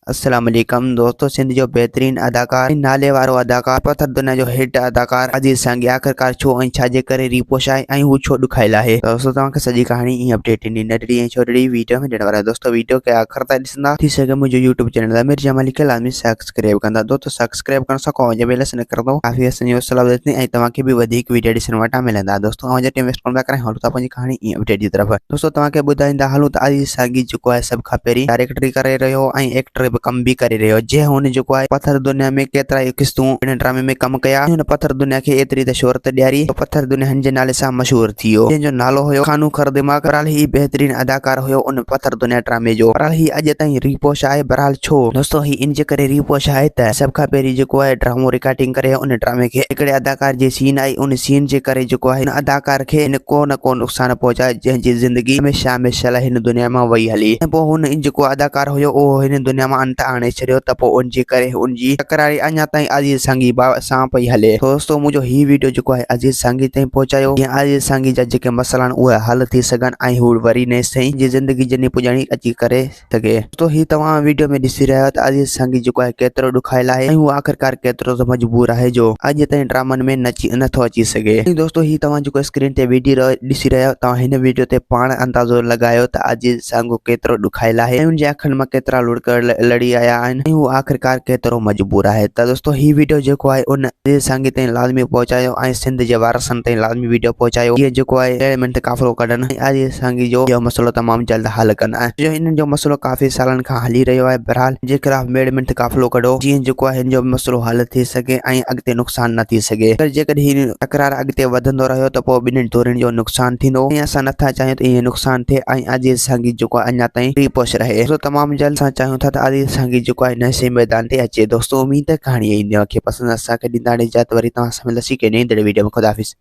अस्सलाम वालेकुम दोस्तों। सिंध जो बेहतरीन अदाकार नाले वारो अदाकार पत्थर दुनिया जो हिट अदाकार अजीज सांगी आखिरकार छो ऐं छाजे करे रिपोश आहे ऐं हू छो ॾुखायल आहे। दोस्तों तव्हांखे सॼी कहाणी ईअं अपडेट ईंदी नंढड़ी ऐं छोटी वीडियो में ॾियण वारा दोस्तों। वीडियो के आखिर ताईं ॾिसंदा थी सके मुंहिंजो यूट्यूब चैनल अमीर जमाली खे लाज़मी सब्सक्राइब कंदा। दोस्तों सब्सक्राइब करण सां को बेल आइकन करंदो काफ़ी असांजो सलाह ॾिसणी ऐं तव्हांखे बि वधीक वीडियो ॾिसण वटां मिलंदा। दोस्तों आउं टाइम वेस्ट कोन था करें, हलूं था पंहिंजी कहाणी ईअं अपडेट जी तरफ़। दोस्तों तव्हांखे ॿुधाईंदा हलूं त अजीज सांगी जेको आहे सभ खां पहिरीं डायरेक्टरी करे रहियो ऐं एक्टर बि कम भी करे रहियो। जे हुन जेको आहे पत्थर दुनिया में केतिरा ई किस्तूं इन ड्रामे में कम कया। हुन पत्थर दुनिया खे एतिरी त शोहरत ॾियारी तो पत्थर दुनिया हिन जे नाले सां मशहूर थी वियो, जंहिंजो नालो हुयो खानू खर दिमाग़। बहरहाल ही बेहतरीन अदाकार हुयो उन पत्थर दुनिया ड्रामे जो। बहरहाल ही अॼु ताईं रिपोश आहे। बहरहाल छो दोस्तों ही इन जे करे रिपोश आहे त सभ खां पहिरीं जेको आहे ड्रामो रिकॉर्डिंग करे उन ड्रामे खे हिकिड़े अदाकार जे सीन आई, उन सीन जे करे जेको आहे अदाकार खे हिन को न को नुक़सान पहुचाए, जंहिंजी ज़िंदगी हमेशा हमेशा लाइ हिन दुनिया मां वई हली। ऐं पोइ हुन जेको अदाकार हुयो उहो हिन दुनिया मां अंत आणे छॾियो त पोइ उनजे करे उनजी तकरारी अञा ताईं अजीज सांगी सां पई हले। दोस्तों मुंहिंजो ही वीडियो जेको आहे अजीज सांगी ताईं पहुचायो जीअं अजीज सांगी जा जेके मसला आहिनि उहे हल थी सघनि ऐं हू वरी नए सही जी ज़िंदगी जनी पुॼाणी अची करे सघे। दोस्तों ही तव्हां वीडियो में ॾिसी रहिया आहियो त अजीज सांगी जेको आहे केतिरो ॾुखायल आहे ऐं हू आख़िरकार केतिरो त मजबूर आहे जो अॼु ताईं ड्रामनि में नथो अची सघे। ऐं दोस्तों ही तव्हां जेको स्क्रीन ते वीडियो ॾिसी रहिया आहियो, तव्हां हिन वीडियो ते पाण अंदाज़ो लॻायो त अजीज सांगू केतिरो ॾुखायल आहे ऐं हुनजे अखियुनि मां केतिरा लुड़क लड़ी आया आहिनि ऐं हू आख़िरकार केतिरो मजबूर आहे। त दोस्तों ही वीडियो जेको आहे उन अजीज सांगी ताईं लाज़मी पहुचायो ऐं सिंध जे वारसनि ताईं लाज़मी वीडियो पहुचायो। इहे जेको आहे 1 मिंट काफ़िलो कढनि ऐं अजीज सांगी जो इहो मसलो तमामु जल्द हल कंदा जो हिननि जो मसलो काफ़ी सालनि खां हली रहियो आहे। बहरहाल जे खिलाफ़ 1 मिंट काफ़िलो कढो जीअं जेको आहे हिन जो मसलो हल थी सघे ऐं अॻिते नुक़सान न थी सघे। पर जेकॾहिं हीउ तकरार अॻिते वधंदो रहियो त पोइ ॿिन्हिनि धुरनि जो नुक़सान थींदो ऐं असां नथा चाहियूं त इहे नुक़सान थिए ऐं अजीज सांगी जेको आहे अञा ताईं रिपोश रहे। तमामु जल्द असां चाहियूं था त अजीज सांगी जेको आहे नए मैदान ते अचे। दोस्तों उम्मीद है कहाणी ईंदी खे पसंदि असांखे ॾींदा इजाज़त। वरी तव्हां सां मिलंदासीं के नई वीडियो में। ख़ुदा हाफ़िज़।